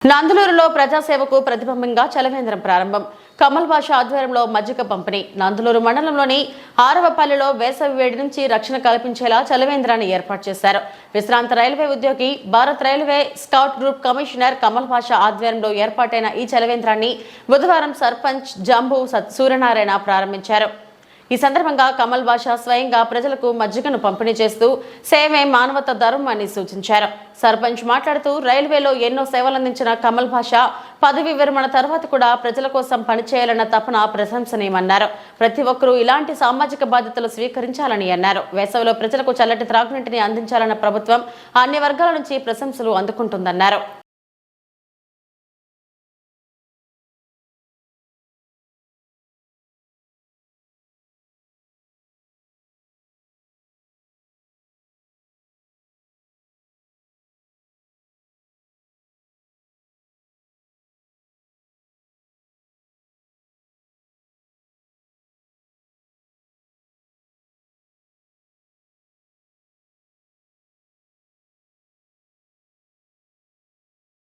నందులూరులో ప్రజాసేవకు ప్రతిబింబంగా చలవేంద్రం ప్రారంభం. కమల్ బాషా ఆధ్వర్యంలో మజ్జిగ పంపిణీ. నందులూరు మండలంలోని ఆరవపల్లిలో వేసవి వేడి నుంచి రక్షణ కల్పించేలా చలవేంద్రాన్ని ఏర్పాటు చేశారు. విశ్రాంత రైల్వే ఉద్యోగి, Bharat railway scout group commissioner Kamal Basha ఆధ్వర్యంలో ఏర్పాటైన ఈ చలవేంద్రాన్ని బుధవారం సర్పంచ్ జంబు సూర్యనారాయణ ప్రారంభించారు. ఈ సందర్భంగా కమల్ బాషా స్వయంగా ప్రజలకు మజ్జిగను పంపిణీ చేస్తూ సేవే మానవత ధర్మం అని సూచించారు. సర్పంచ్ మాట్లాడుతూ రైల్వేలో ఎన్నో సేవలందించిన కమల్ బాషా పదవి విరమణ తర్వాత కూడా ప్రజల కోసం పనిచేయాలన్న తపన ప్రశంసనీయమన్నారు. ప్రతి ఒక్కరూ ఇలాంటి సామాజిక బాధ్యతలు స్వీకరించాలని అన్నారు. వేసవిలో ప్రజలకు చల్లటి త్రాగునీటిని అందించాలన్న ప్రభుత్వం అన్ని వర్గాల నుంచి ప్రశంసలు అందుకుంటుందన్నారు.